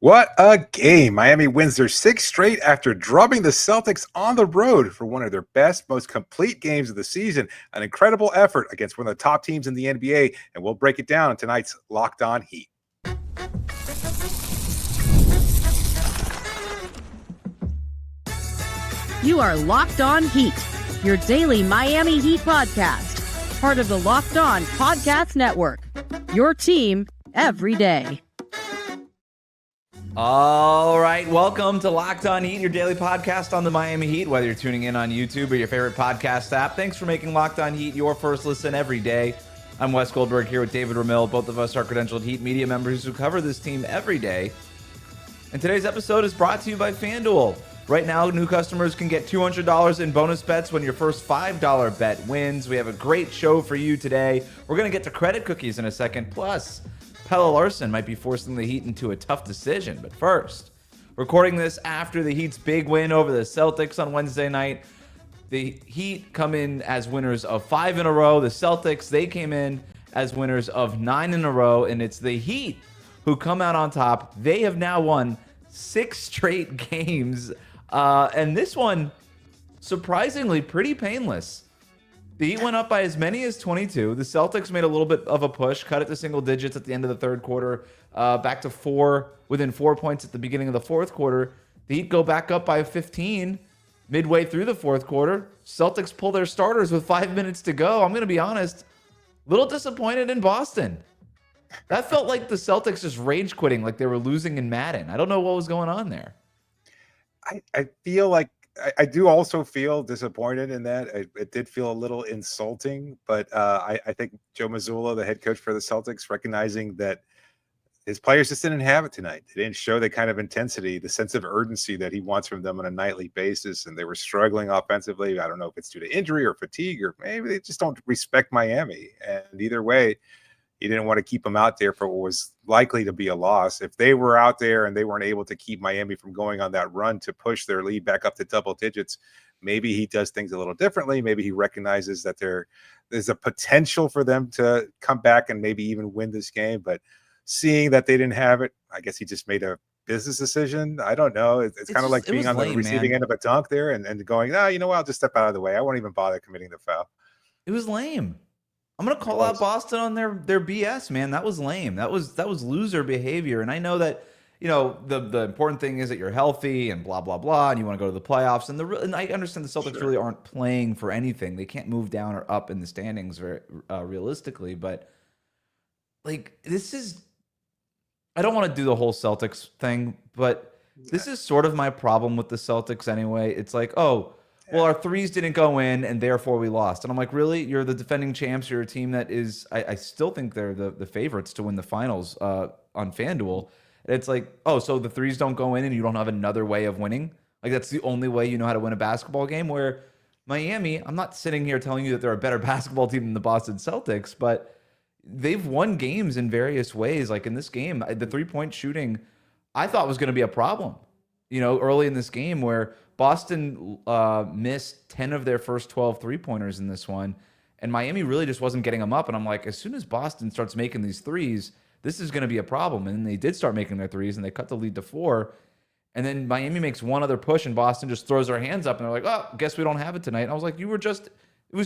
What a game. Miami wins their sixth straight after drubbing the Celtics on the road for one of their best, most complete games of the season. An incredible effort against one of the top teams in the NBA, and we'll break it down in tonight's Locked On Heat. You are Locked On Heat, your daily Miami Heat podcast, part of the Locked On Podcast Network, your team every day. All right, welcome to Locked On Heat, your daily podcast on the Miami Heat, whether you're tuning in on YouTube or your favorite podcast app. Thanks for making Locked On Heat your first listen every day. I'm Wes Goldberg here with David Ramil. Both of us are credentialed Heat media members who cover this team every day. And today's episode is brought to you by FanDuel. Right now, new customers can get $200 in bonus bets when your first $5 bet wins. We have a great show for you today. We're going to get to credit cookies in a second. Plus, Pelle Larsson might be forcing the Heat into a tough decision. But first, recording this after the Heat's big win over the Celtics on Wednesday night. The Heat come in as winners of 5 in a row. The Celtics, they came in as winners of 9 in a row. And it's the Heat who come out on top. They have now won 6 straight games. And this one, surprisingly, pretty painless. The Heat went up by as many as 22. The Celtics made a little bit of a push, cut it to single digits at the end of the third quarter, back to within 4 points at the beginning of the fourth quarter. The Heat go back up by 15 midway through the fourth quarter. Celtics pull their starters with 5 minutes to go. I'm going to be honest, a little disappointed in Boston. That felt like the Celtics just rage quitting, like they were losing in Madden. I don't know what was going on there. I feel like I do also feel disappointed in that. It did feel a little insulting, but I think Joe Mazzulla, the head coach for the Celtics, recognizing that his players just didn't have it tonight. They didn't show the kind of intensity, the sense of urgency that he wants from them on a nightly basis, and they were struggling offensively. I don't know if it's due to injury or fatigue, or maybe they just don't respect Miami. And either way, he didn't want to keep them out there for what was likely to be a loss. If they were out there and they weren't able to keep Miami from going on that run to push their lead back up to double digits, maybe he does things a little differently. Maybe he recognizes that there's a potential for them to come back and maybe even win this game. But seeing that they didn't have it, I guess he just made a business decision. I don't know. It's kind of like being on the receiving end of a dunk there and going, no, you know what, I'll just step out of the way. I won't even bother committing the foul. It was lame. I'm going to call out Boston on their BS, man. That was lame. That was loser behavior. And I know that, you know, the important thing is that you're healthy and blah, blah, blah, and you want to go to the playoffs. And I understand the Celtics really aren't playing for anything. They can't move down or up in the standings realistically. But, like, I don't want to do the whole Celtics thing, but this is sort of my problem with the Celtics anyway. It's like, oh, well, our threes didn't go in, and therefore we lost. And I'm like, really? You're the defending champs. You're a team that is, I still think they're the favorites to win the finals on FanDuel. And it's like, oh, so the threes don't go in and you don't have another way of winning? Like, that's the only way you know how to win a basketball game? Where Miami, I'm not sitting here telling you that they're a better basketball team than the Boston Celtics, but they've won games in various ways. Like in this game, the three-point shooting, I thought was going to be a problem, you know, early in this game where Boston missed 10 of their first 12 three-pointers in this one, and Miami really just wasn't getting them up. And I'm like, as soon as Boston starts making these threes, this is going to be a problem. And they did start making their threes, and they cut the lead to 4. And then Miami makes one other push, and Boston just throws their hands up, and they're like, oh, guess we don't have it tonight. And I was like, it was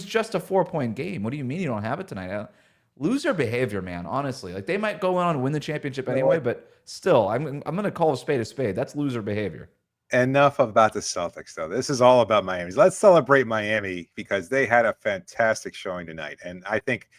just a 4-point game. What do you mean you don't have it tonight? Loser behavior, man, honestly. Like, they might go on and win the championship anyway, but still, I'm going to call a spade a spade. That's loser behavior. Enough about the Celtics, though. This is all about Miami. Let's celebrate Miami because they had a fantastic showing tonight. And I think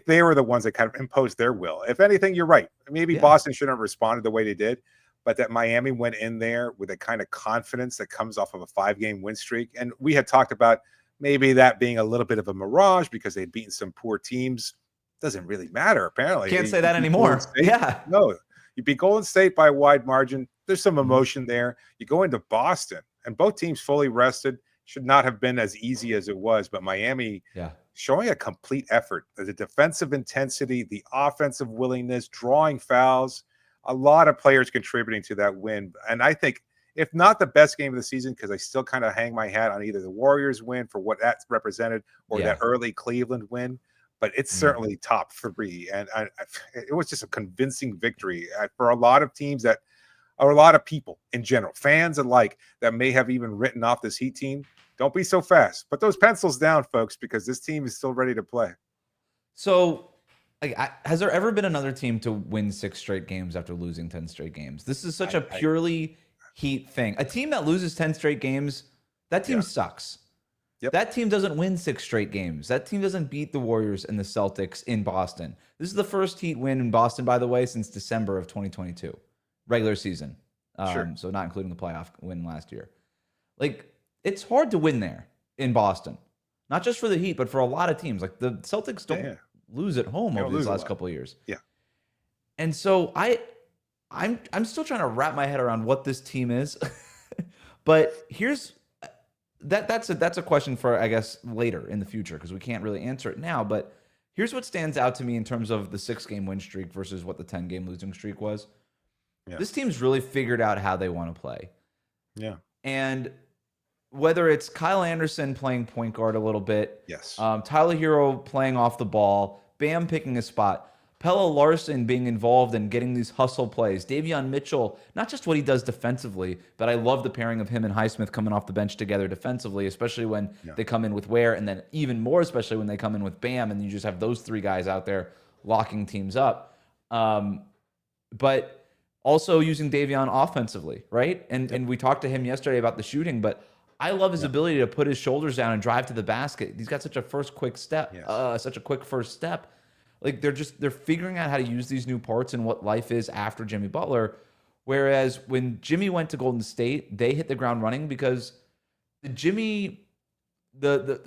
they were the ones that kind of imposed their will. If anything, you're right. Maybe Boston shouldn't have responded the way they did, but that Miami went in there with a kind of confidence that comes off of a 5-game win streak. And we had talked about maybe that being a little bit of a mirage because they'd beaten some poor teams. Doesn't really matter, apparently. Can't say that anymore. Yeah. No, you beat Golden State by a wide margin. There's some emotion there. You go into Boston, and both teams fully rested. Should not have been as easy as it was, but Miami showing a complete effort. The defensive intensity, the offensive willingness, drawing fouls, a lot of players contributing to that win. And I think, if not the best game of the season, because I still kind of hang my hat on either the Warriors win for what that represented or that early Cleveland win, but it's certainly top 3. And it was just a convincing victory for a lot of teams that or a lot of people in general, fans alike, that may have even written off this Heat team, don't be so fast. Put those pencils down, folks, because this team is still ready to play. So, has there ever been another team to win 6 straight games after losing 10 straight games? This is such a purely Heat thing. A team that loses 10 straight games, that team sucks. Yep. That team doesn't win 6 straight games. That team doesn't beat the Warriors and the Celtics in Boston. This is the first Heat win in Boston, by the way, since December of 2022, regular season. So not including the playoff win last year. Like, it's hard to win there in Boston, not just for the Heat, but for a lot of teams. Like the Celtics don't lose at home over these last couple of years. Yeah, and so I'm still trying to wrap my head around what this team is. But here's that's a question for, I guess, later in the future, because we can't really answer it now. But here's what stands out to me in terms of the 6-game win streak versus what the 10-game losing streak was. Yeah. This team's really figured out how they want to play. Yeah. And whether it's Kyle Anderson playing point guard a little bit, yes, Tyler Herro playing off the ball, Bam picking a spot, Pelle Larsson being involved in getting these hustle plays, Davion Mitchell, not just what he does defensively, but I love the pairing of him and Highsmith coming off the bench together defensively, especially when they come in with Ware, and then even more especially when they come in with Bam, and you just have those 3 guys out there locking teams up. But also using Davion offensively, right? And we talked to him yesterday about the shooting, but I love his ability to put his shoulders down and drive to the basket. He's got such a quick first step. Like they're figuring out how to use these new parts and what life is after Jimmy Butler. Whereas when Jimmy went to Golden State, they hit the ground running because the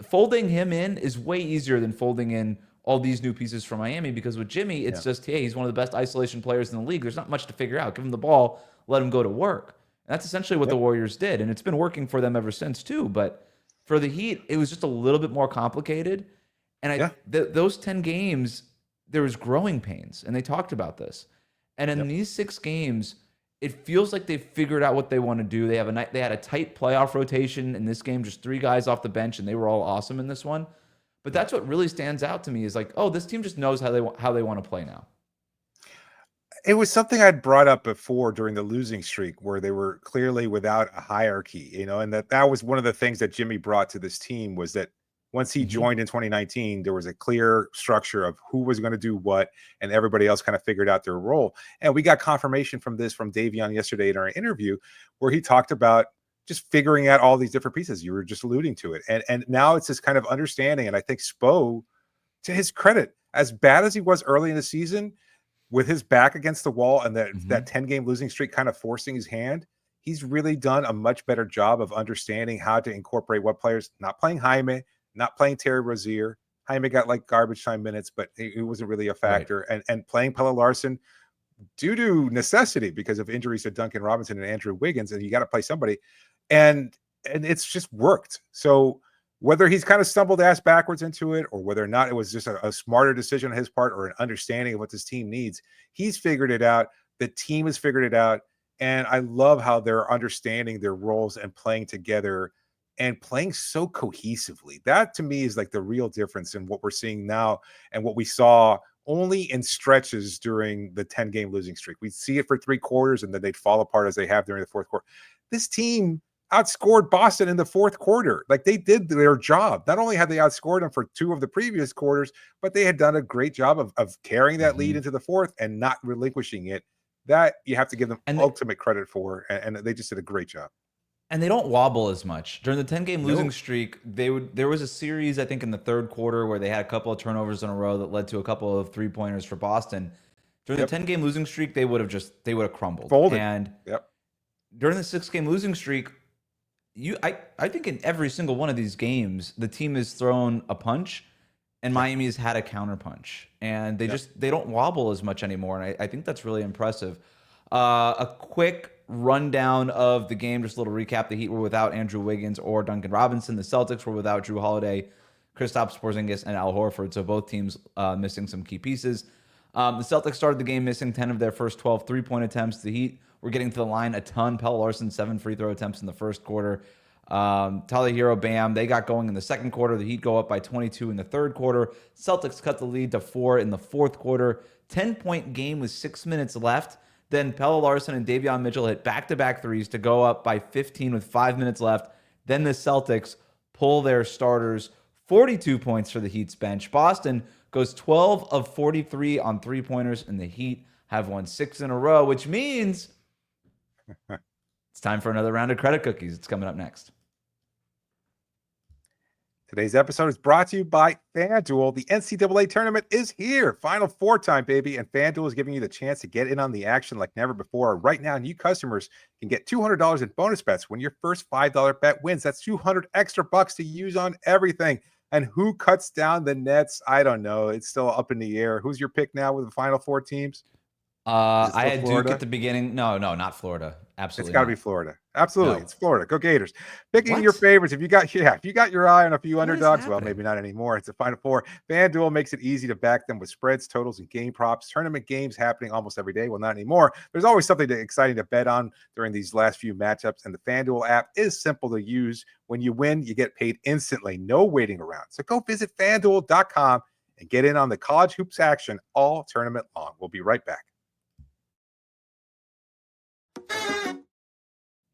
folding him in is way easier than folding in all these new pieces from Miami, because with Jimmy, it's just, hey, he's one of the best isolation players in the league. There's not much to figure out. Give him the ball, let him go to work. And that's essentially what the Warriors did, and it's been working for them ever since too. But for the Heat, it was just a little bit more complicated. And those 10 games, there was growing pains, and they talked about this. And in these 6 games, it feels like they've figured out what they want to do. They had a tight playoff rotation in this game, just 3 guys off the bench, and they were all awesome in this one. But that's what really stands out to me is like, oh, this team just knows how they want to play now. It was something I'd brought up before during the losing streak, where they were clearly without a hierarchy, and that was one of the things that Jimmy brought to this team, was that once he joined in 2019, there was a clear structure of who was going to do what, and everybody else kind of figured out their role. And we got confirmation from Davion yesterday in our interview, where he talked about just figuring out all these different pieces. You were just alluding to it. And now it's this kind of understanding. And I think Spo, to his credit, as bad as he was early in the season, with his back against the wall and that 10-game losing streak kind of forcing his hand, he's really done a much better job of understanding how to incorporate what players, not playing Jaime, not playing Terry Rozier. Jaime got like garbage time minutes, but he wasn't really a factor. Right. And playing Pelle Larsson due to necessity because of injuries to Duncan Robinson and Andrew Wiggins, and you got to play somebody. And it's just worked. So whether he's kind of stumbled ass backwards into it, or whether or not it was just a smarter decision on his part, or an understanding of what this team needs, he's figured it out. The team has figured it out. And I love how they're understanding their roles and playing together and playing so cohesively. That to me is like the real difference in what we're seeing now and what we saw only in stretches during the 10-game losing streak. We'd see it for 3 quarters and then they'd fall apart as they have during the 4th quarter. This team outscored Boston in the 4th quarter. Like, they did their job. Not only had they outscored them for 2 of the previous quarters, but they had done a great job of carrying that lead into the 4th and not relinquishing it. That you have to give them ultimate credit for, and they just did a great job. And they don't wobble as much. During the 10-game losing streak, there was a series, I think, in the 3rd quarter where they had a couple of turnovers in a row that led to a couple of 3-pointers for Boston. During the 10-game losing streak, they would have crumbled. Folded. And during the 6-game losing streak, I think in every single one of these games, the team has thrown a punch, and Miami has had a counter punch, and they don't wobble as much anymore. And I think that's really impressive. A quick rundown of the game, just a little recap. The Heat were without Andrew Wiggins or Duncan Robinson. The Celtics were without Drew Holiday, Kristaps Porzingis, and Al Horford. So both teams missing some key pieces. The Celtics started the game missing 10 of their first 12 3-point attempts. The Heat were getting to the line a ton. Pelle Larsson, 7 free throw attempts in the 1st quarter. Tyler Herro, Bam, they got going in the 2nd quarter. The Heat go up by 22 in the 3rd quarter. Celtics cut the lead to 4 in the 4th quarter. 10-point game with 6 minutes left. Then Pelle Larsson and Davion Mitchell hit back-to-back threes to go up by 15 with 5 minutes left. Then the Celtics pull their starters, 42 points for the Heat's bench. Boston goes 12 of 43 on three-pointers, and the Heat have won 6 in a row, which means it's time for another round of credit cookies. It's coming up next. Today's episode is brought to you by FanDuel. The NCAA tournament is here. Final Four time, baby. And FanDuel is giving you the chance to get in on the action like never before. Right now, new customers can get $200 in bonus bets when your first $5 bet wins. That's $200 extra bucks to use on everything. And who cuts down the nets? I don't know. It's still up in the air. Who's your pick now with the Final Four teams? I had Duke at the beginning. No, not Florida. Absolutely, it's got to be Florida. Absolutely, no. It's Florida. Go Gators! Picking your favorites. If you got your eye on a few underdogs, well, maybe not anymore. It's a Final Four. FanDuel makes it easy to back them with spreads, totals, and game props. Tournament games happening almost every day. Well, not anymore. There's always something exciting to bet on during these last few matchups, and the FanDuel app is simple to use. When you win, you get paid instantly. No waiting around. So go visit FanDuel.com and get in on the college hoops action all tournament long. We'll be right back.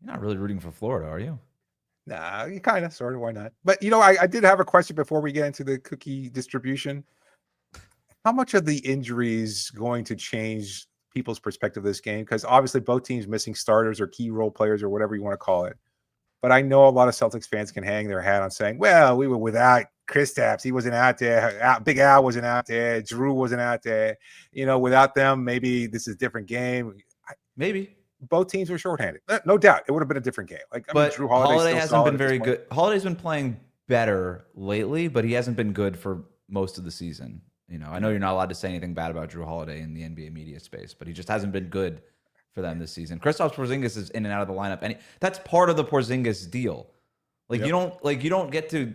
You're not really rooting for Florida, are you? Nah, you kind of, sort of. Why not? But, I did have a question before we get into the cookie distribution. How much are the injuries going to change people's perspective of this game? Because obviously both teams missing starters or key role players or whatever you want to call it. But I know a lot of Celtics fans can hang their hat on saying, well, we were without Kristaps. He wasn't out there. Big Al wasn't out there. Drew wasn't out there. Without them, maybe this is a different game. Maybe. Both teams were shorthanded. No doubt. It would have been a different game. Drew Holiday hasn't been very good. Holiday's been playing better lately, but he hasn't been good for most of the season. I know you're not allowed to say anything bad about Drew Holiday in the NBA media space, but he just hasn't been good for them this season. Kristaps Porzingis is in and out of the lineup, and that's part of the Porzingis deal. You don't get to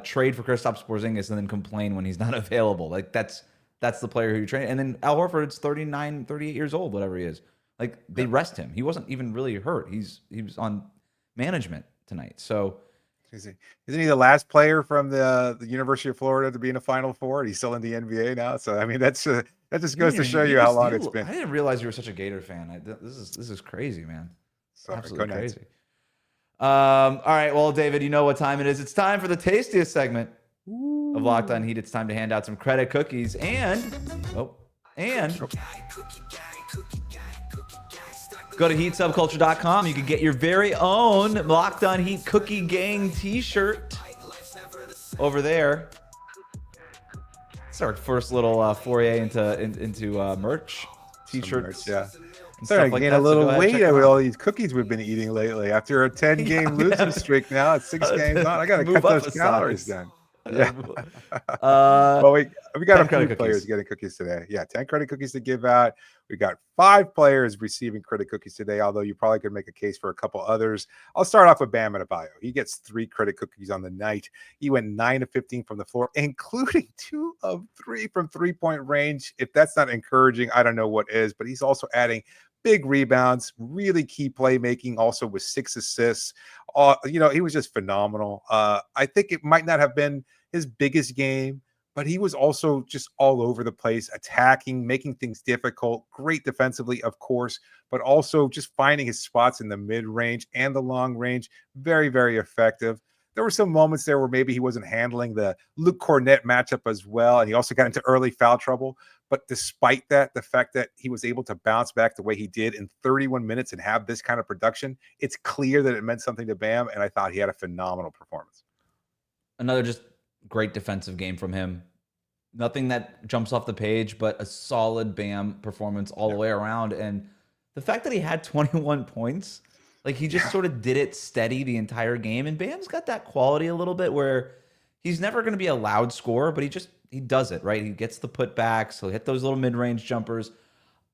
trade for Kristaps Porzingis and then complain when he's not available. That's the player who you trade. And then Al Horford's 39, 38 years old, whatever he is. They rest him. He wasn't even really hurt. He was on management tonight. So isn't he the last player from the University of Florida to be in a Final Four? He's still in the NBA now. So that just goes to show you how long it's been. I didn't realize you were such a Gator fan. This is crazy, man. Sorry, absolutely crazy. All right, well, David, you know what time it is. It's time for the tastiest segment of Locked On Heat. It's time to hand out some credit cookies go to heatsubculture.com. You can get your very own Locked On Heat Cookie Gang t-shirt over there. It's our first little foray into merch, t-shirts. Yeah. Sorry, I gained a little weight with all these cookies we've been eating lately. After a 10-game losing streak now, it's 6 games on. I got to cut those calories down. Yeah. Well, we got a few players getting cookies today. Yeah, 10 credit cookies to give out. We got 5 players receiving credit cookies today, although you probably could make a case for a couple others. I'll start off with Bam Adebayo. He gets 3 credit cookies on the night. He went 9 of 15 from the floor, including 2 of 3 from three-point range. If that's not encouraging, I don't know what is, but he's also adding big rebounds, really key playmaking, also with 6 assists. He was just phenomenal. I think it might not have been his biggest game, but he was also just all over the place, attacking, making things difficult, great defensively, of course, but also just finding his spots in the mid-range and the long range. Very, very effective. There were some moments there where maybe he wasn't handling the Luke Cornett matchup as well, and he also got into early foul trouble. But despite that, the fact that he was able to bounce back the way he did in 31 minutes and have this kind of production, it's clear that it meant something to Bam, and I thought he had a phenomenal performance. Another just great defensive game from him. Nothing that jumps off the page, but a solid Bam performance all the way around. And the fact that he had 21 points, he just sort of did it steady the entire game. And Bam's got that quality a little bit where he's never going to be a loud scorer, but he does it, right? He gets the putbacks. He'll hit those little mid-range jumpers.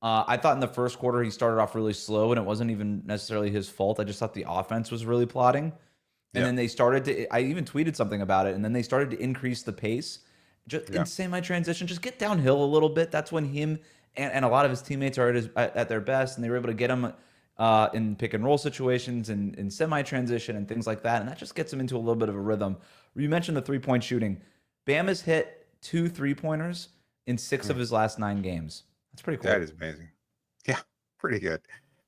I thought in the first quarter he started off really slow, and it wasn't even necessarily his fault. I just thought the offense was really plotting. And then they started to, I even tweeted something about it, and then they started to increase the pace. Just in semi-transition, just get downhill a little bit. That's when him and a lot of his teammates are at their best, and they were able to get him in pick-and-roll situations and in semi-transition and things like that, and that just gets him into a little bit of a rhythm. You mentioned the three-point shooting. Bam has hit 2 3-pointers in 6 of his last 9 games. That's pretty cool. That is amazing. Yeah, Pretty good.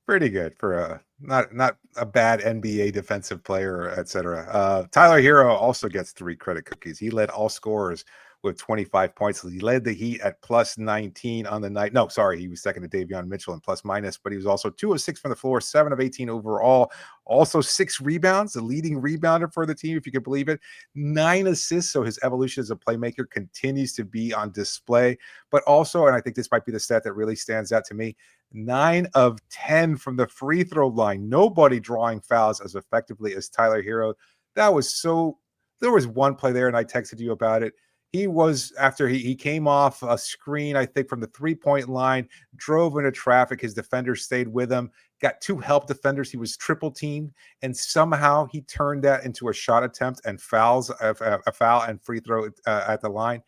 Pretty good for a not a bad NBA defensive player, etc. Tyler Herro also gets 3 credit cookies. He led all scorers with 25 points. He led the Heat at plus 19 on the night. No, sorry, he was second to Davion Mitchell in plus minus, but he was also 2 of 6 from the floor, 7 of 18 overall. Also 6 rebounds, the leading rebounder for the team, if you can believe it. 9 assists, so his evolution as a playmaker continues to be on display. But also, and I think this might be the stat that really stands out to me, 9 of 10 from the free throw line. Nobody drawing fouls as effectively as Tyler Herro. That was so. There was one play there, and I texted you about it. He was, after he came off a screen, I think, from the 3-point line, drove into traffic. His defenders stayed with him, got 2 help defenders. He was triple teamed, and somehow he turned that into a shot attempt and fouls, a foul and free throw at the line.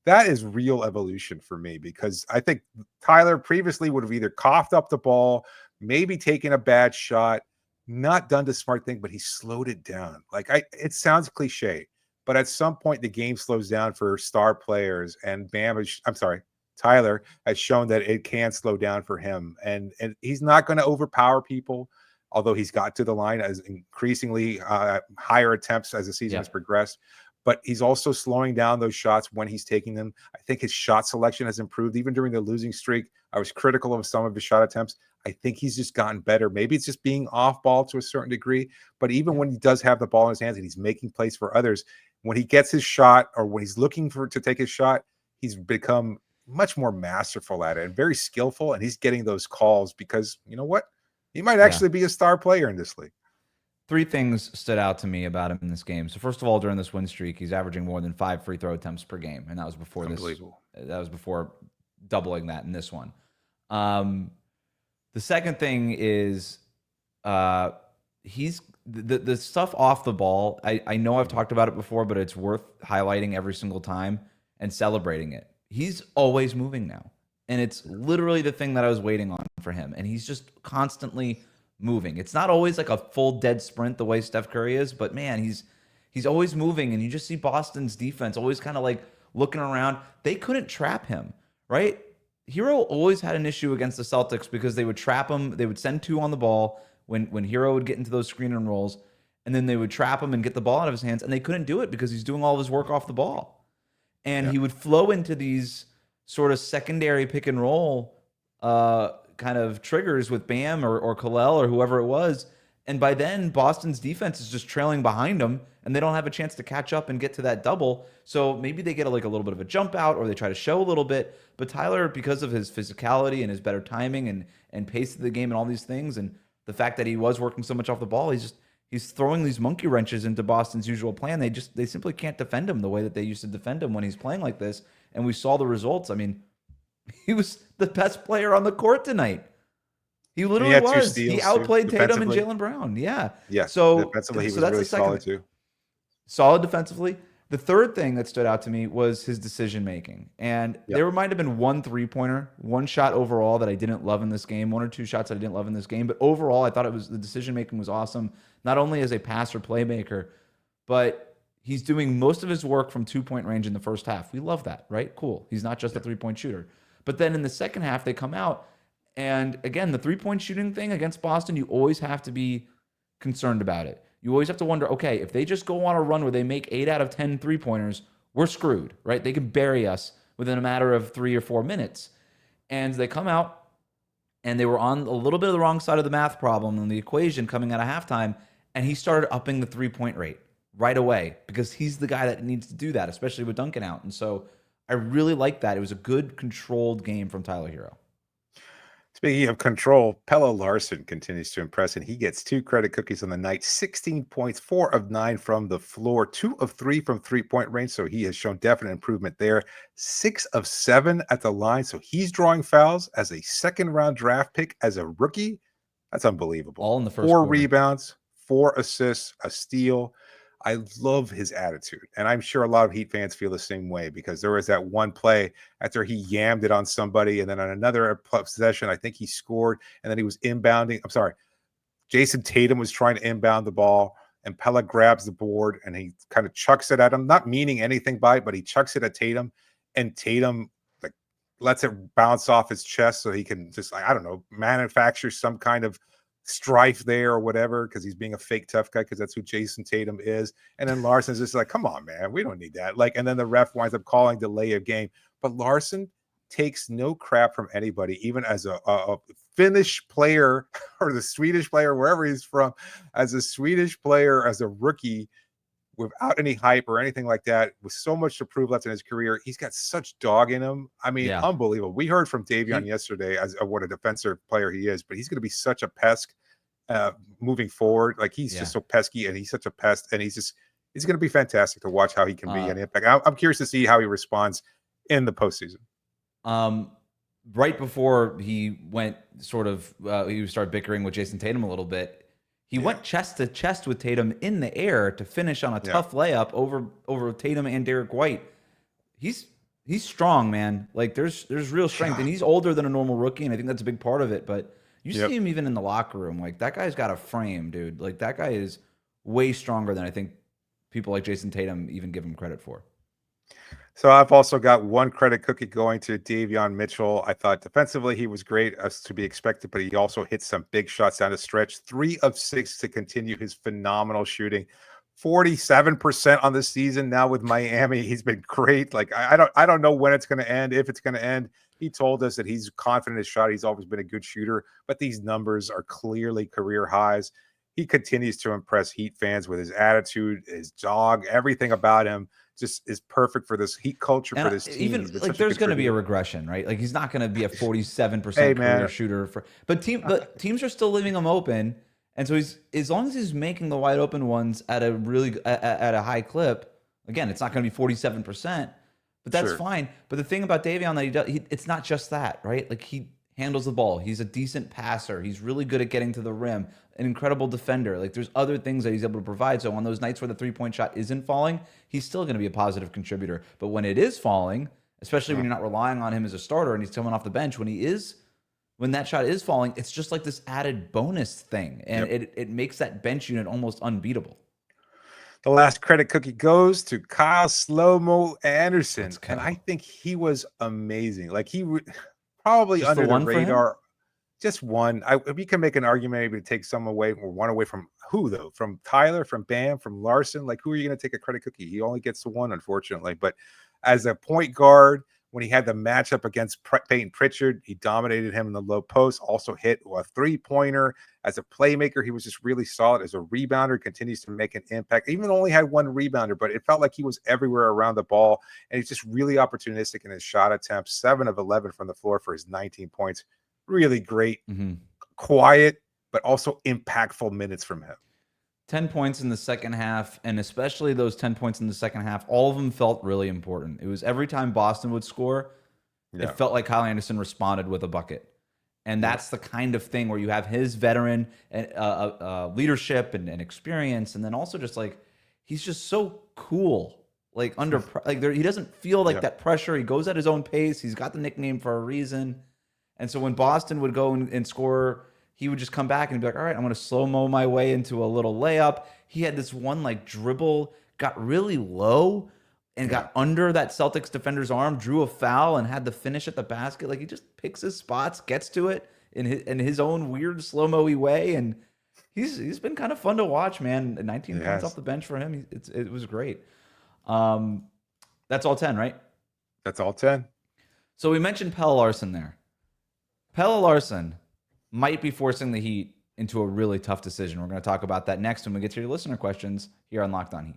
That is real evolution for me, because I think Tyler previously would have either coughed up the ball, maybe taken a bad shot, not done the smart thing, but he slowed it down. It sounds cliche, but at some point the game slows down for star players, and Tyler has shown that it can slow down for him, and he's not going to overpower people, although he's got to the line as increasingly higher attempts as the season has progressed. But he's also slowing down those shots when he's taking them. I think his shot selection has improved. Even during the losing streak, I was critical of some of his shot attempts. I think he's just gotten better. Maybe it's just being off ball to a certain degree, but even when he does have the ball in his hands and he's making plays for others, when he gets his shot or when he's looking to take his shot, he's become much more masterful at it and very skillful, and he's getting those calls because, you know what? He might actually be a star player in this league. 3 things stood out to me about him in this game. So first of all, during this win streak, he's averaging more than 5 free throw attempts per game, and that was before that was before doubling that in this one. The second thing is he's the stuff off the ball. I know I've talked about it before, but it's worth highlighting every single time and celebrating it. He's always moving now, and it's literally the thing that I was waiting on for him, and he's just constantly moving. It's not always like a full dead sprint the way Steph Curry is, but man, he's always moving, and you just see Boston's defense always kind of like looking around. They couldn't trap him, right? Herro always had an issue against the Celtics because they would trap him. They would send 2 on the ball when Herro would get into those screen and rolls, and then they would trap him and get the ball out of his hands, and they couldn't do it because he's doing all of his work off the ball. And he would flow into these sort of secondary pick and roll kind of triggers with Bam or Kalel or whoever it was. And by then, Boston's defense is just trailing behind them, and they don't have a chance to catch up and get to that double. So maybe they get a little bit of a jump out, or they try to show a little bit. But Tyler, because of his physicality and his better timing and pace of the game and all these things, and the fact that he was working so much off the ball, he's throwing these monkey wrenches into Boston's usual plan. They simply can't defend him the way that they used to defend him when he's playing like this. And we saw the results. I mean, he was the best player on the court tonight. He literally was. He outplayed Tatum and Jaylen Brown. Yeah. Yeah. So defensively, he was really solid too. Solid defensively. The third thing that stood out to me was his decision making. And there might have been 1 3-pointer, 1 shot overall that I didn't love in this game, 1 or 2 shots that I didn't love in this game. But overall, I thought the decision making was awesome. Not only as a passer playmaker, but he's doing most of his work from 2-point range in the first half. We love that, right? Cool. He's not just a 3-point shooter. But then in the second half, they come out. And again, the 3-point shooting thing against Boston, you always have to be concerned about it. You always have to wonder, okay, if they just go on a run where they make 8 out of 10 3-pointers, we're screwed, right? They can bury us within a matter of 3 or 4 minutes. And they come out, and they were on a little bit of the wrong side of the math problem in the equation coming out of halftime, and he started upping the 3-point rate right away because he's the guy that needs to do that, especially with Duncan out. And so I really liked that. It was a good, controlled game from Tyler Herro. Speaking of control, Pelle Larsson continues to impress, and he gets 2 credit cookies on the night, 16 points, 4 of 9 from the floor, 2 of 3 from 3-point range, so he has shown definite improvement there. 6 of 7 at the line, so he's drawing fouls as a second-round draft pick as a rookie. That's unbelievable. All in the first 4 quarter. rebounds, 4 assists, a steal. I love his attitude, and I'm sure a lot of Heat fans feel the same way because there was that one play after he yammed it on somebody, and then on another possession, I think he scored, and then he was inbounding. I'm sorry, Jason Tatum was trying to inbound the ball, and Pelle grabs the board, and he kind of chucks it at him, not meaning anything by it, but he chucks it at Tatum, and Tatum like lets it bounce off his chest so he can just, I don't know, manufacture some kind of strife there or whatever, because he's being a fake tough guy, because that's who Jason Tatum is. And then Larson's just like, come on, man, we don't need that. Like, and then the ref winds up calling delay of game. But Larson takes no crap from anybody, even as a Finnish player or the Swedish player, wherever he's from, as a Swedish player, as a rookie, without any hype or anything like that, with so much to prove left in his career. He's got such dog in him. I mean, unbelievable. We heard from Davion yesterday as what a defensive player he is, but he's going to be such a pest moving forward. Like, he's just so pesky, and he's such a pest, and he's going to be fantastic to watch how he can be an impact. I'm curious to see how he responds in the postseason. Right before he went he started bickering with Jason Tatum a little bit. He went chest to chest with Tatum in the air to finish on a tough layup over Tatum and Derek White. He's strong, man. Like, there's real strength, and he's older than a normal rookie, and I think that's a big part of it. But you see him even in the locker room. Like, that guy's got a frame, dude. Like, that guy is way stronger than I think people like Jason Tatum even give him credit for. So I've also got one credit cookie going to Davion Mitchell. I thought defensively he was great, as to be expected, but he also hit some big shots down the stretch. 3 of 6 to continue his phenomenal shooting. 47% on the season now with Miami. He's been great. Like, I don't know when it's going to end, if it's going to end. He told us that he's confident in his shot. He's always been a good shooter, but these numbers are clearly career highs. He continues to impress Heat fans with his attitude, his dog, everything about him just is perfect for this Heat culture, for this team. Even like, there's going to be a regression, right? Like, he's not going to be a 47% career shooter but teams are still leaving him open, and so he's, as long as he's making the wide open ones at a really at a high clip. Again, it's not going to be 47%, but that's fine. But the thing about Davion that he does, it's not just that, right? Like, he handles the ball. He's a decent passer. He's really good at getting to the rim. An incredible defender. Like, there's other things that he's able to provide. So on those nights where the three-point shot isn't falling, he's still going to be a positive contributor. But when it is falling, especially when you're not relying on him as a starter and he's coming off the bench, when that shot is falling, it's just like this added bonus thing, and it makes that bench unit almost unbeatable. The last credit cookie goes to Kyle Slow-Mo Anderson, and I think he was amazing. Like, he probably just under the radar. Just one. We can make an argument maybe to take some away, or one away from who, though? From Tyler, from Bam, from Larson? Like, who are you going to take a credit cookie? He only gets the one, unfortunately. But as a point guard, when he had the matchup against Peyton Pritchard, he dominated him in the low post, also hit a three-pointer. As a playmaker, he was just really solid. As a rebounder, continues to make an impact. Even only had one rebounder, but it felt like he was everywhere around the ball. And he's just really opportunistic in his shot attempts. 7 of 11 from the floor for his 19 points. Really great, quiet, but also impactful minutes from him. 10 points in the second half, and especially those 10 points in the second half, all of them felt really important. It was every time Boston would score, it felt like Kyle Anderson responded with a bucket. And that's the kind of thing where you have his veteran and leadership and experience, and then also just like, he's just so cool. Like, he doesn't feel like that pressure. He goes at his own pace. He's got the nickname for a reason. And so when Boston would go and score, he would just come back and be like, all right, I'm going to slow-mo my way into a little layup. He had this one, like, dribble, got really low and got under that Celtics defender's arm, drew a foul, and had the finish at the basket. Like, he just picks his spots, gets to it in his own weird slow-mo-y way. And he's been kind of fun to watch, man. 19 points off the bench for him. It was great. That's all 10, right? That's all 10. So we mentioned Pelle Larsson there. Pelle Larsson might be forcing the Heat into a really tough decision. We're going to talk about that next when we get to your listener questions here on Locked On Heat.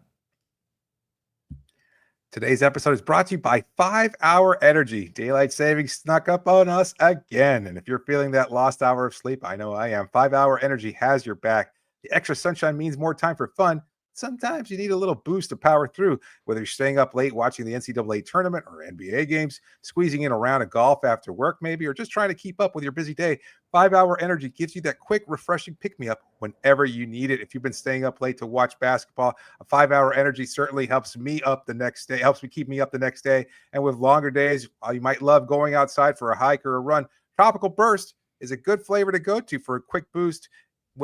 Today's episode is brought to you by 5 Hour Energy. Daylight savings snuck up on us again. And if you're feeling that lost hour of sleep, I know I am. 5 Hour Energy has your back. The extra sunshine means more time for fun. Sometimes you need a little boost to power through, whether you're staying up late watching the NCAA tournament or NBA games, squeezing in a round of golf after work maybe, or just trying to keep up with your busy day. 5 Hour Energy gives you that quick, refreshing pick-me-up whenever you need it. If you've been staying up late to watch basketball, a 5 Hour Energy certainly helps me up the next day, helps me keep me up the next day. And with longer days, you might love going outside for a hike or a run. Tropical Burst is a good flavor to go to for a quick boost.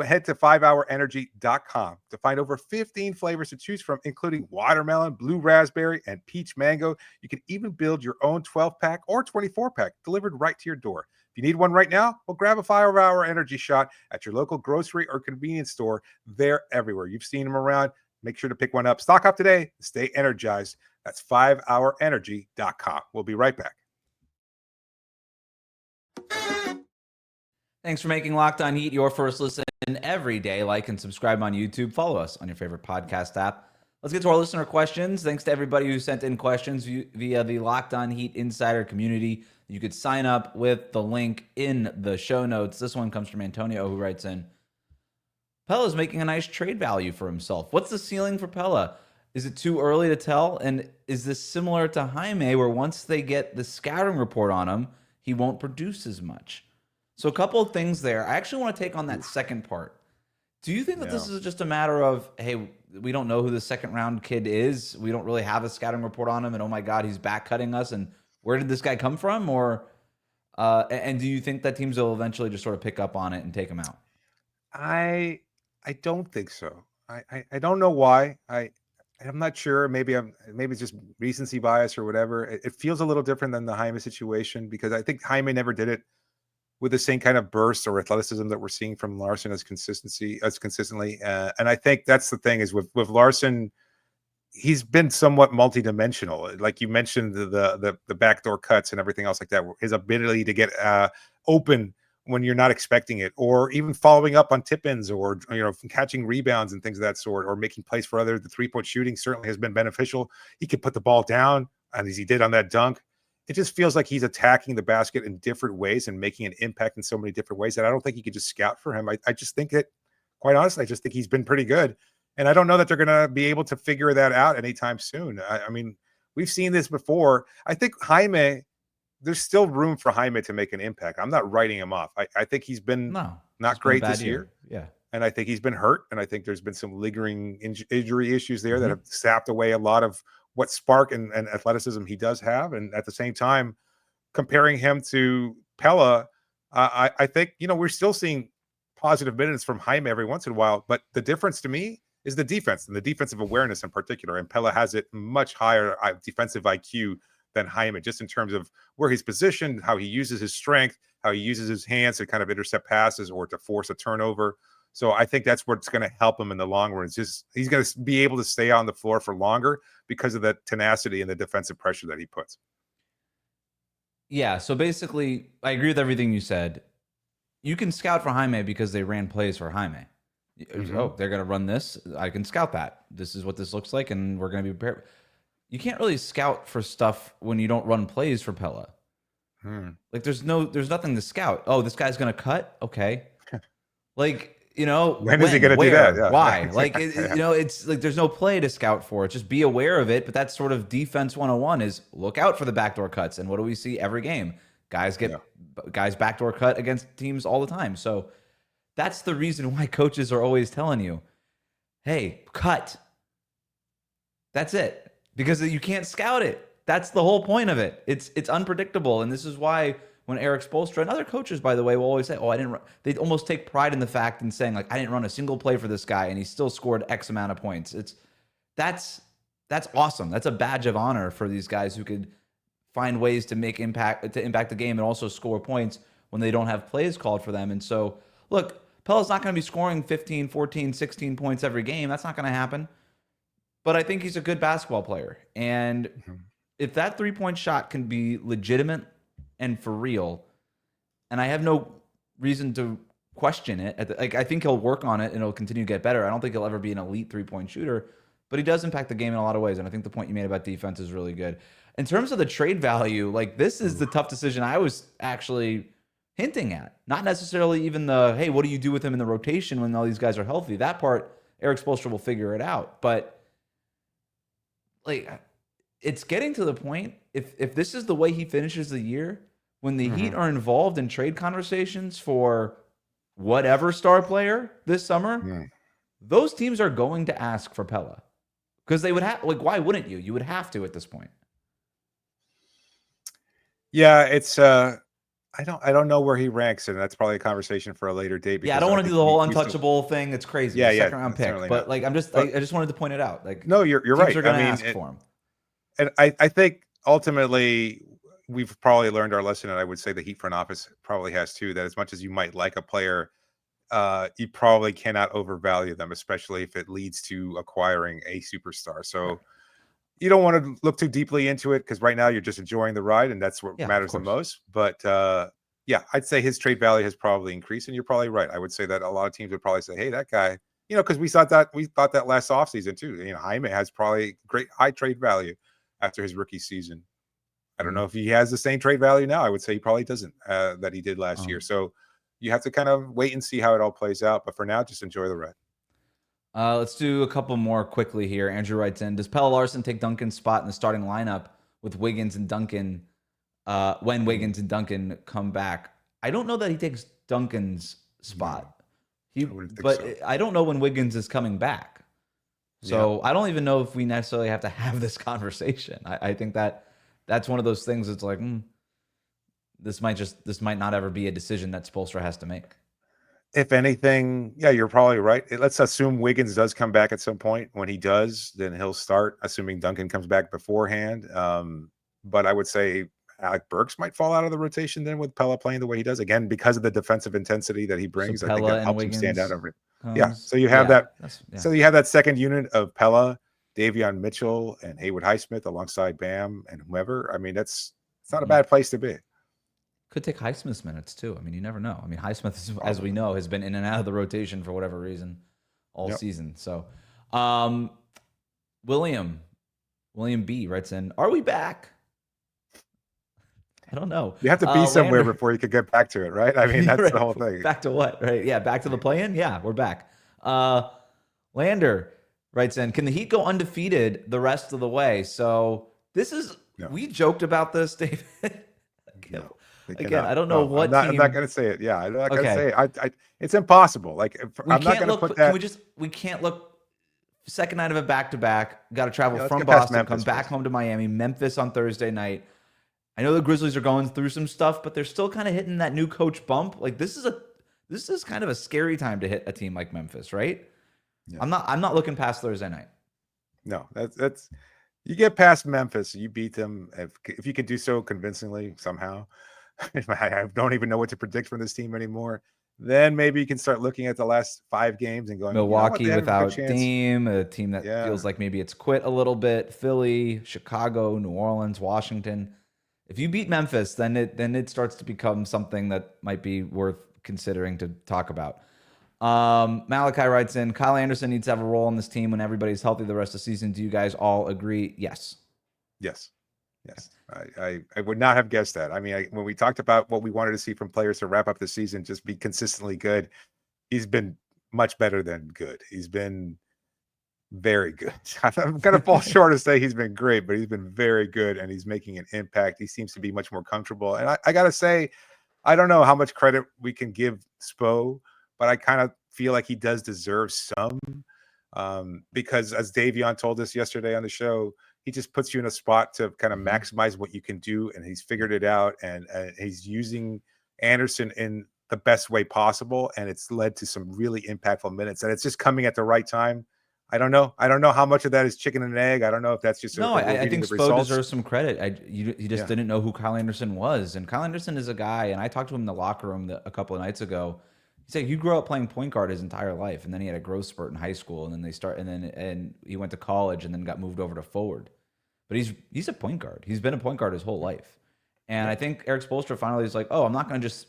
Head to 5hourenergy.com to find over 15 flavors to choose from, including watermelon, blue raspberry, and peach mango. You can even build your own 12-pack or 24-pack delivered right to your door. If you need one right now, well, grab a 5-hour energy shot at your local grocery or convenience store. They're everywhere. You've seen them around. Make sure to pick one up. Stock up today. Stay energized. That's 5hourenergy.com. We'll be right back. Thanks for making Locked On Heat your first listen every day. Like and subscribe on YouTube. Follow us on your favorite podcast app. Let's get to our listener questions. Thanks to everybody who sent in questions via the Locked On Heat Insider community. You could sign up with the link in the show notes. This one comes from Antonio, who writes in, Pelle is making a nice trade value for himself. What's the ceiling for Pelle? Is it too early to tell? And is this similar to Jaime, where once they get the scouting report on him, he won't produce as much? So a couple of things there. I actually want to take on that second part. Do you think that this is just a matter of, hey, we don't know who the second round kid is. We don't really have a scouting report on him. And oh my God, he's back cutting us. And where did this guy come from? Or, and do you think that teams will eventually just sort of pick up on it and take him out? I don't think so. I don't know why. I'm not sure. Maybe it's just recency bias or whatever. It feels a little different than the Jaime situation, because I think Jaime never did it with the same kind of burst or athleticism that we're seeing from Larsson as consistently. And I think that's the thing is with Larsson, he's been somewhat multidimensional. Like you mentioned, the backdoor cuts and everything else like that. His ability to get open when you're not expecting it, or even following up on tip-ins, or catching rebounds and things of that sort, or making plays for others. The three-point shooting certainly has been beneficial. He could put the ball down, and as he did on that dunk. It just feels like he's attacking the basket in different ways and making an impact in so many different ways that I don't think you could just scout for him. I just think that, quite honestly, I just think he's been pretty good. And I don't know that they're going to be able to figure that out anytime soon. I mean, we've seen this before. I think Jaime, there's still room for Jaime to make an impact. I'm not writing him off. I think he's been not great this year. Yeah. And I think he's been hurt. And I think there's been some lingering injury issues there that have sapped away a lot of what spark and athleticism he does have. And at the same time, comparing him to Pelle, I think, we're still seeing positive minutes from Jaime every once in a while. But the difference to me is the defense and the defensive awareness in particular. And Pelle has it much higher defensive IQ than Jaime, just in terms of where he's positioned, how he uses his strength, how he uses his hands to kind of intercept passes or to force a turnover. So I think that's what's going to help him in the long run. It's just he's going to be able to stay on the floor for longer because of the tenacity and the defensive pressure that he puts. Yeah, so basically, I agree with everything you said. You can scout for Jaime because they ran plays for Jaime. Oh, they're going to run this. I can scout that. This is what this looks like, and we're going to be prepared. You can't really scout for stuff when you don't run plays for Pelle. Like there's nothing to scout. Oh, this guy's going to cut? Okay. Like, when is he going to do that? Yeah. Why? Like, it's like there's no play to scout for. It's just be aware of it. But that's sort of defense 101 is look out for the backdoor cuts. And what do we see every game? Guys backdoor cut against teams all the time. So that's the reason why coaches are always telling you, hey, cut. That's it. Because you can't scout it. That's the whole point of it. It's unpredictable. And this is why when Eric Spoelstra and other coaches, by the way, will always say, oh, I didn't run. They almost take pride in the fact in saying, like, I didn't run a single play for this guy, and he still scored X amount of points. That's awesome. That's a badge of honor for these guys who could find ways to impact the game and also score points when they don't have plays called for them. And so, look, Pelle's not going to be scoring 15, 14, 16 points every game. That's not going to happen. But I think he's a good basketball player. And if that three-point shot can be legitimate and for real, and I have no reason to question it. I think he'll work on it and it'll continue to get better. I don't think he'll ever be an elite three-point shooter, but he does impact the game in a lot of ways. And I think the point you made about defense is really good. In terms of the trade value, like this is the tough decision I was actually hinting at. Not necessarily even the, hey, what do you do with him in the rotation when all these guys are healthy? That part, Eric Spoelstra will figure it out. But like, it's getting to the point, if this is the way he finishes the year, when the Heat are involved in trade conversations for whatever star player this summer, those teams are going to ask for Pelle. Because they would have, like, why wouldn't you? You would have to at this point. Yeah, it's I don't know where he ranks, and that's probably a conversation for a later date. Yeah, I Because don't I want to think do the whole we still, untouchable thing. It's crazy. yeah, It's a yeah, second round pick. certainly But not. like But I just wanted to point it out. Like no, you're teams right. are I gonna mean, ask for him. and I think ultimately we've probably learned our lesson, and I would say the Heat front office probably has too. That as much as you might like a player, you probably cannot overvalue them, especially if it leads to acquiring a superstar. So you don't want to look too deeply into it because right now you're just enjoying the ride, and that's what Yeah, of matters the course. most. But yeah, I'd say his trade value has probably increased, and you're probably right. I would say that a lot of teams would probably say, "Hey, that guy," because we thought that last offseason too. Jaime has probably great high trade value after his rookie season. I don't know if he has the same trade value now. I would say he probably doesn't that he did last year. So you have to kind of wait and see how it all plays out. But for now, just enjoy the ride. Let's do a couple more quickly here. Andrew writes in: does Pelle Larsson take Duncan's spot in the starting lineup with Wiggins and Duncan when Wiggins and Duncan come back? I don't know that he takes Duncan's spot. I don't know when Wiggins is coming back. So I don't even know if we necessarily have to have this conversation. I think that's one of those things that's like, this might not ever be a decision that Spoelstra has to make. If anything, yeah, you're probably right. Let's assume Wiggins does come back at some point. When he does, then he'll start, assuming Duncan comes back beforehand. But I would say Alec Burks might fall out of the rotation then with Pella playing the way he does, again, because of the defensive intensity that he brings. I think that helps him stand out over. Yeah. So you have that. So you have that second unit of Pella, Davion Mitchell, and Haywood Highsmith alongside Bam and whomever. I mean, it's not a bad place to be. Could take Highsmith's minutes too. I mean, you never know. I mean, Highsmith, as we know, has been in and out of the rotation for whatever reason all season. So, William B writes in: are we back? I don't know. You have to be somewhere before you could get back to it, right? I mean, that's the whole thing. Back to what? Right? Yeah, back to the play-in. Yeah, we're back. Lander writes in: can the Heat go undefeated the rest of the way? So this is we joked about this, David. No. Again, I don't know what I'm not going to say it. Yeah, I'm not going to say it. It's impossible. Like I'm not going to put that. We can't look second night of a back-to-back. Got to travel from Boston, come back home to Miami, Memphis on Thursday night. I know the Grizzlies are going through some stuff, but they're still kind of hitting that new coach bump. Like this is kind of a scary time to hit a team like Memphis, right? Yeah. I'm not looking past Thursday night. No, that's you get past Memphis, you beat them if you could do so convincingly somehow. I don't even know what to predict from this team anymore. Then maybe you can start looking at the last 5 games and going, Milwaukee without Dame, a team that feels like maybe it's quit a little bit. Philly, Chicago, New Orleans, Washington. If you beat Memphis, then it starts to become something that might be worth considering to talk about. Malachi writes in: Kyle Anderson needs to have a role on this team when everybody's healthy the rest of the season. Do you guys all agree? Yes. I would not have guessed that. I mean, when we talked about what we wanted to see from players to wrap up the season, just be consistently good, he's been much better than good. He's been very good. I'm going to fall short to say he's been great, but he's been very good, and he's making an impact. He seems to be much more comfortable. And I got to say, I don't know how much credit we can give Spo, but I kind of feel like he does deserve some because as Davion told us yesterday on the show, he just puts you in a spot to kind of maximize what you can do, and he's figured it out, and he's using Anderson in the best way possible, and it's led to some really impactful minutes, and it's just coming at the right time. I don't know how much of that is chicken and egg. I don't know if that's just I think Spo deserves some credit. He just didn't know who Kyle Anderson was, and Kyle Anderson is a guy, and I talked to him in the locker room a couple of nights ago. He said he grew up playing point guard his entire life, and then he had a growth spurt in high school, and then he went to college, and then got moved over to forward. But he's a point guard. He's been a point guard his whole life. And I think Eric Spoelstra finally is like, oh, I'm not going to just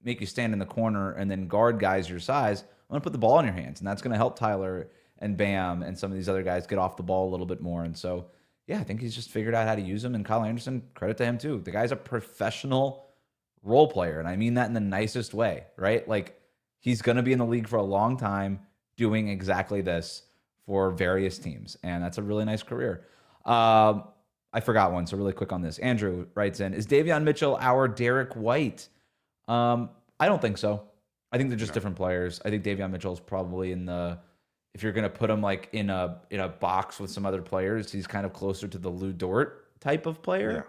make you stand in the corner and then guard guys your size. I'm going to put the ball in your hands. And that's going to help Tyler and Bam and some of these other guys get off the ball a little bit more. And so, yeah, I think he's just figured out how to use them. And Kyle Anderson, credit to him too. The guy's a professional role player. And I mean that in the nicest way, right? Like he's going to be in the league for a long time doing exactly this for various teams. And that's a really nice career. I forgot one, so really quick on this. Andrew writes in: is Davion Mitchell our Derek White? I don't think so. I think they're just different players. I think Davion Mitchell is probably if you're going to put him like in a box with some other players, he's kind of closer to the Lou Dort type of player.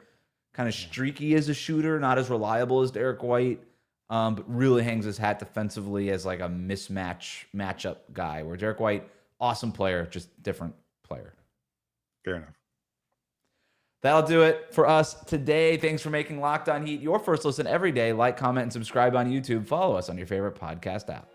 kind of streaky as a shooter, not as reliable as Derek White, but really hangs his hat defensively as like a matchup guy, where Derek White, awesome player, just different player. Fair enough. That'll do it for us today. Thanks for making Locked On Heat your first listen every day. Like, comment, and subscribe on YouTube. Follow us on your favorite podcast app.